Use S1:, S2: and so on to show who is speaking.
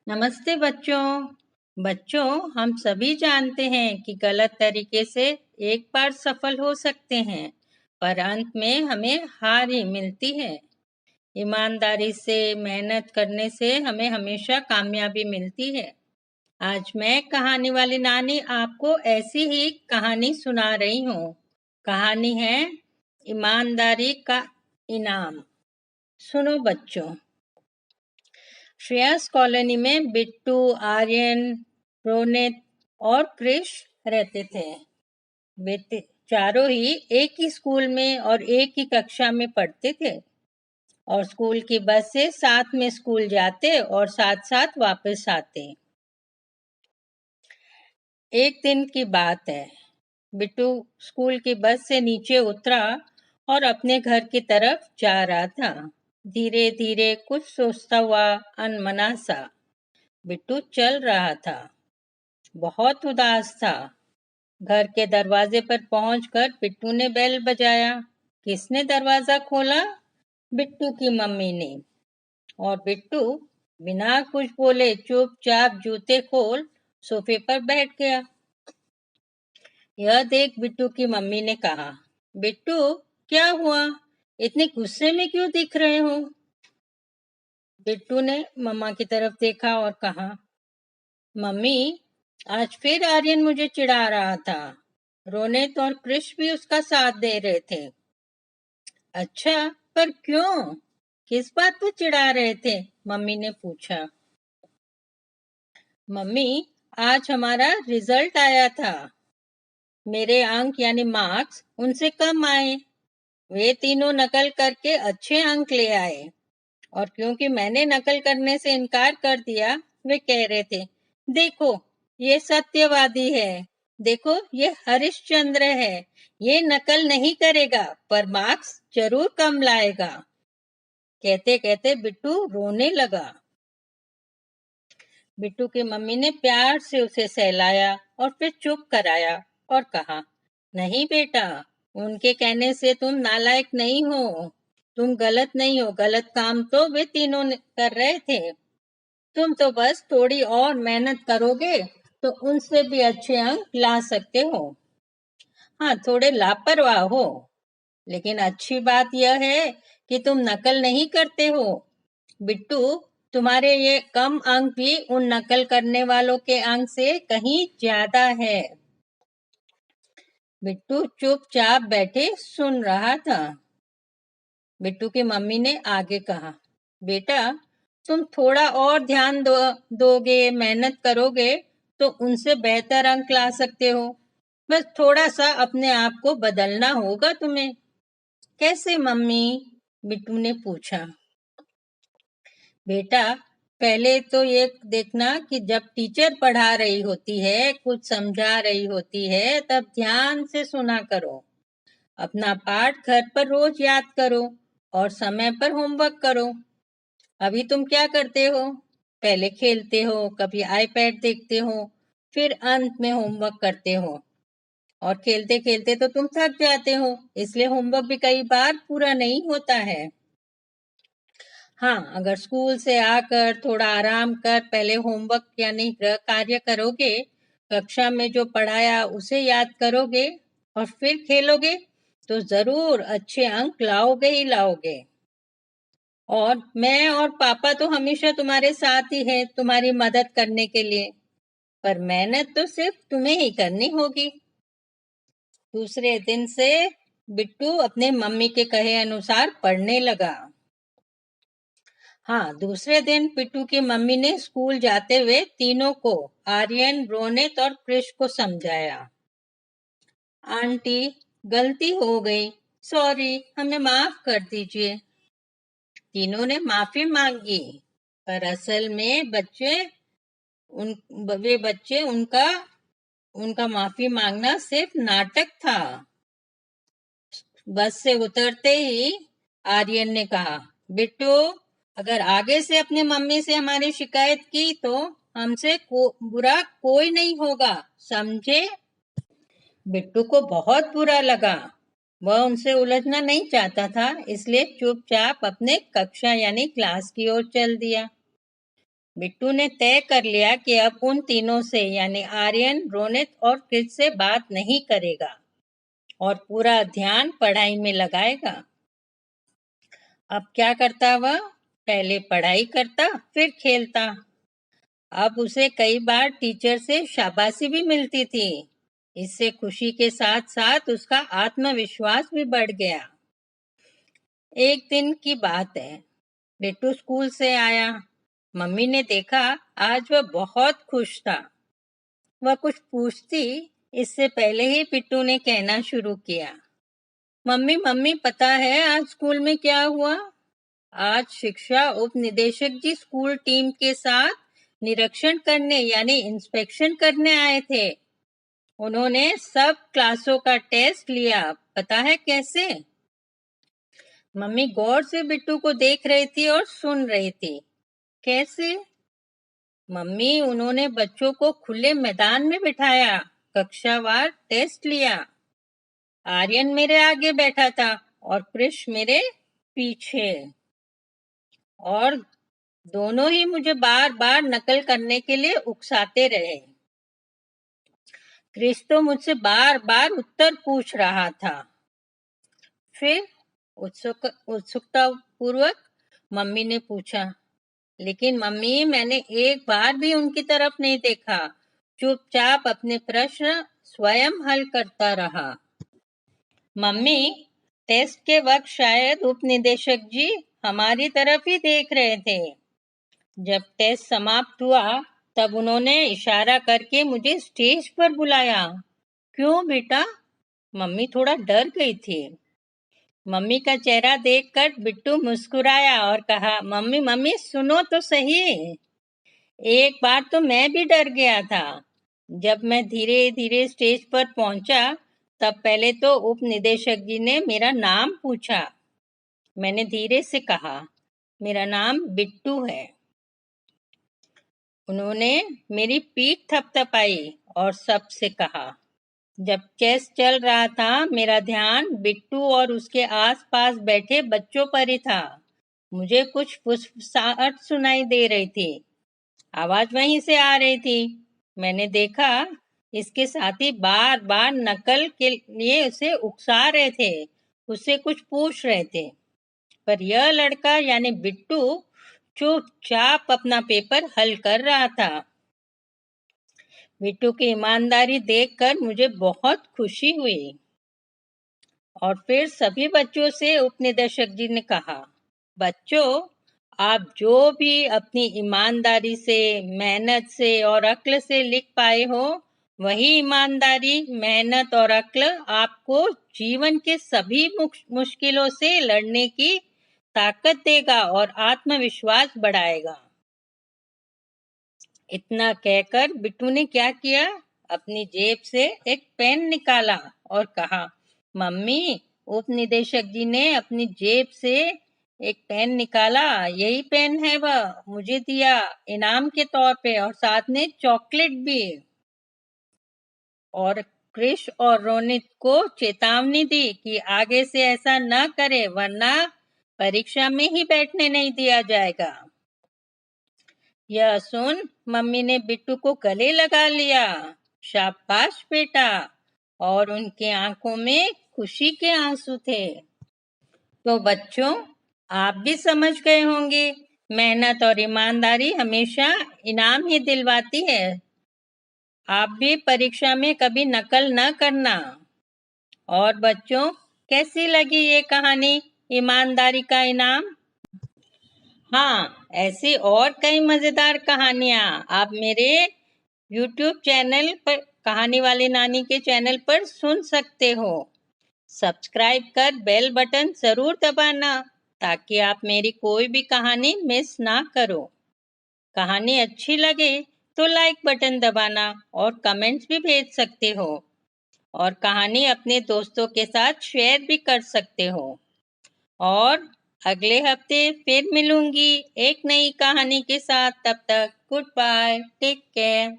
S1: नमस्ते बच्चों। बच्चों, हम सभी जानते हैं कि गलत तरीके से एक बार सफल हो सकते हैं, पर अंत में हमें हार ही मिलती है। ईमानदारी से मेहनत करने से हमें हमेशा कामयाबी मिलती है। आज मैं कहानी वाली नानी आपको ऐसी ही कहानी सुना रही हूँ। कहानी है ईमानदारी का इनाम। सुनो बच्चों। श्रेयस कॉलोनी में बिट्टू, आर्यन, रोनित और क्रिश रहते थे। वे चारों ही एक ही स्कूल में और एक ही कक्षा में पढ़ते थे और स्कूल की बस से साथ में स्कूल जाते और साथ साथ वापस आते। एक दिन की बात है। बिट्टू स्कूल की बस से नीचे उतरा और अपने घर की तरफ जा रहा था। धीरे धीरे कुछ सोचता हुआ अनमना सा बिट्टू चल रहा था। बहुत उदास था। घर के दरवाजे पर पहुंचकर बिट्टू ने बेल बजाया। किसने दरवाजा खोला? बिट्टू की मम्मी ने। और बिट्टू बिना कुछ बोले चुपचाप जूते खोल सोफे पर बैठ गया। यह देख बिट्टू की मम्मी ने कहा, बिट्टू, क्या हुआ? इतने गुस्से में क्यों दिख रहे हो? बिट्टू ने मम्मा की तरफ देखा और कहा, मम्मी, आज फिर आर्यन मुझे चिढ़ा रहा था। रोनित और कृष भी उसका साथ दे रहे थे। अच्छा, पर क्यों? किस बात पर चिढ़ा रहे थे? मम्मी ने पूछा। मम्मी, आज हमारा रिजल्ट आया था। मेरे अंक यानी मार्क्स उनसे कम आए। वे तीनों नकल करके अच्छे अंक ले आए और क्योंकि मैंने नकल करने से इनकार कर दिया, वे कह रहे थे, देखो, ये सत्यवादी है। देखो, ये हरिश्चंद्र है। ये नकल नहीं करेगा पर मार्क्स जरूर कम लाएगा। कहते कहते बिट्टू रोने लगा। बिट्टू की मम्मी ने प्यार से उसे सहलाया और फिर चुप कराया और कहा, नहीं बेटा, उनके कहने से तुम नालायक नहीं हो। तुम गलत नहीं हो। गलत काम तो वे तीनों कर रहे थे। तुम तो बस थोड़ी और मेहनत करोगे तो उनसे भी अच्छे अंक ला सकते हो। हाँ, थोड़े लापरवाह हो, लेकिन अच्छी बात यह है कि तुम नकल नहीं करते हो। बिट्टू, तुम्हारे ये कम अंक भी उन नकल करने वालों के अंक से कहीं ज्यादा है। बिट्टू चुपचाप बैठे सुन रहा था। बिट्टू की मम्मी ने आगे कहा, बेटा, तुम थोड़ा और ध्यान दोगे, मेहनत करोगे तो उनसे बेहतर अंक ला सकते हो। बस थोड़ा सा अपने आप को बदलना होगा तुम्हें। कैसे मम्मी? बिट्टू ने पूछा। बेटा, पहले तो ये देखना कि जब टीचर पढ़ा रही होती है, कुछ समझा रही होती है, तब ध्यान से सुना करो। अपना पाठ घर पर रोज याद करो और समय पर होमवर्क करो। अभी तुम क्या करते हो? पहले खेलते हो, कभी आईपैड देखते हो, फिर अंत में होमवर्क करते हो और खेलते खेलते तो तुम थक जाते हो, इसलिए होमवर्क भी कई बार पूरा नहीं होता है। हाँ, अगर स्कूल से आकर थोड़ा आराम कर पहले होमवर्क यानी गृह कार्य करोगे, कक्षा में जो पढ़ाया उसे याद करोगे और फिर खेलोगे, तो जरूर अच्छे अंक लाओगे ही लाओगे। और मैं और पापा तो हमेशा तुम्हारे साथ ही हैं, तुम्हारी मदद करने के लिए, पर मेहनत तो सिर्फ तुम्हें ही करनी होगी। दूसरे दिन से बिट्टू अपने मम्मी के कहे अनुसार पढ़ने लगा। हाँ, दूसरे दिन पिट्टू की मम्मी ने स्कूल जाते हुए तीनों को, आर्यन, रोनित और कृष को समझाया। आंटी, गलती हो गई, सॉरी, हमें माफ कर दीजिए। तीनों ने माफी मांगी, पर असल में उन वे बच्चे उनका उनका माफी मांगना सिर्फ नाटक था। बस से उतरते ही आर्यन ने कहा, बिट्टू, अगर आगे से अपने मम्मी से हमारी शिकायत की तो हमसे बुरा कोई नहीं होगा, समझे? बिट्टू को बहुत बुरा लगा। वह उनसे उलझना नहीं चाहता था, इसलिए चुपचाप अपने कक्षा यानी क्लास की ओर चल दिया। बिट्टू ने तय कर लिया कि अब उन तीनों से यानी आर्यन, रोनित और क्रिस से बात नहीं करेगा और पूरा ध्यान पढ़ाई में लगाएगा। अब क्या करता वह? पहले पढ़ाई करता, फिर खेलता। अब उसे कई बार टीचर से शाबाशी भी मिलती थी। इससे खुशी के साथ साथ उसका आत्मविश्वास भी बढ़ गया। एक दिन की बात है, बिट्टू स्कूल से आया। मम्मी ने देखा आज वह बहुत खुश था। वह कुछ पूछती इससे पहले ही बिट्टू ने कहना शुरू किया, मम्मी मम्मी पता है आज स्कूल में क्या हुआ? आज शिक्षा उप निदेशक जी स्कूल टीम के साथ निरीक्षण करने यानी इंस्पेक्शन करने आए थे। उन्होंने सब क्लासों का टेस्ट लिया। पता है कैसे? मम्मी गौर से बिट्टू को देख रही थी और सुन रही थी। कैसे? मम्मी उन्होंने बच्चों को खुले मैदान में बिठाया, कक्षावार टेस्ट लिया। आर्यन मेरे आगे बैठा था और कृष मेरे पीछे, और दोनों ही मुझे बार बार नकल करने के लिए उकसाते रहे। क्रिस तो मुझसे बार बार उत्तर पूछ रहा था। फिर उत्सुकता पूर्वक मम्मी ने पूछा, लेकिन मम्मी मैंने एक बार भी उनकी तरफ नहीं देखा। चुपचाप अपने प्रश्न स्वयं हल करता रहा। मम्मी टेस्ट के वक्त शायद उपनिदेशक जी हमारी तरफ ही देख रहे थे। जब टेस्ट समाप्त हुआ तब उन्होंने इशारा करके मुझे स्टेज पर बुलाया। क्यों बेटा? मम्मी थोड़ा डर गई थी। मम्मी का चेहरा देखकर बिट्टू मुस्कुराया और कहा, मम्मी मम्मी सुनो तो सही। एक बार तो मैं भी डर गया था। जब मैं धीरे धीरे स्टेज पर पहुंचा तब पहले तो उप निदेशक जी ने मेरा नाम पूछा। मैंने धीरे से कहा, मेरा नाम बिट्टू है। उन्होंने मेरी पीठ थपथपाई और सबसे कहा। जब चेस चल रहा था मेरा ध्यान बिट्टू और उसके आसपास बैठे बच्चों पर ही था। मुझे कुछ फुसफुसाहट सुनाई दे रही थी। आवाज वहीं से आ रही थी। मैंने देखा इसके साथी बार बार नकल के लिए उसे उकसा रहे थे, उससे कुछ पूछ रहे थे, पर यह लड़का यानी बिट्टू चुपचाप अपना पेपर हल कर रहा था। बिट्टू की ईमानदारी देखकर मुझे बहुत खुशी हुई। और फिर सभी बच्चों से उपनिदेशक जी ने कहा, बच्चों आप जो भी अपनी ईमानदारी से, मेहनत से और अक्ल से लिख पाए हो, वही ईमानदारी, मेहनत और अक्ल आपको जीवन के सभी मुश्किलों से लड़ने की ताकत देगा और आत्मविश्वास बढ़ाएगा। इतना कहकर बिट्टू ने क्या किया? अपनी जेब से एक पेन निकाला और कहा, मम्मी उप निदेशक जी ने अपनी जेब से एक पेन निकाला, यही पेन है, वह मुझे दिया इनाम के तौर पे और साथ में चॉकलेट भी। और कृष और रोनित को चेतावनी दी कि आगे से ऐसा न करे वरना परीक्षा में ही बैठने नहीं दिया जाएगा। यह सुन मम्मी ने बिट्टू को गले लगा लिया। शाबाश बेटा, और उनकी आंखों में खुशी के आंसू थे। तो बच्चों आप भी समझ गए होंगे, मेहनत और ईमानदारी हमेशा इनाम ही दिलवाती है। आप भी परीक्षा में कभी नकल न करना। और बच्चों कैसी लगी ये कहानी, ईमानदारी का इनाम? हाँ, ऐसी और कई मजेदार कहानियां आप मेरे YouTube चैनल पर, कहानी वाली नानी के चैनल पर सुन सकते हो। सब्सक्राइब कर बेल बटन जरूर दबाना ताकि आप मेरी कोई भी कहानी मिस ना करो। कहानी अच्छी लगे तो लाइक बटन दबाना और कमेंट्स भी भेज सकते हो, और कहानी अपने दोस्तों के साथ शेयर भी कर सकते हो। और अगले हफ्ते फिर मिलूंगी एक नई कहानी के साथ। तब तक गुड बाय, टेक केयर।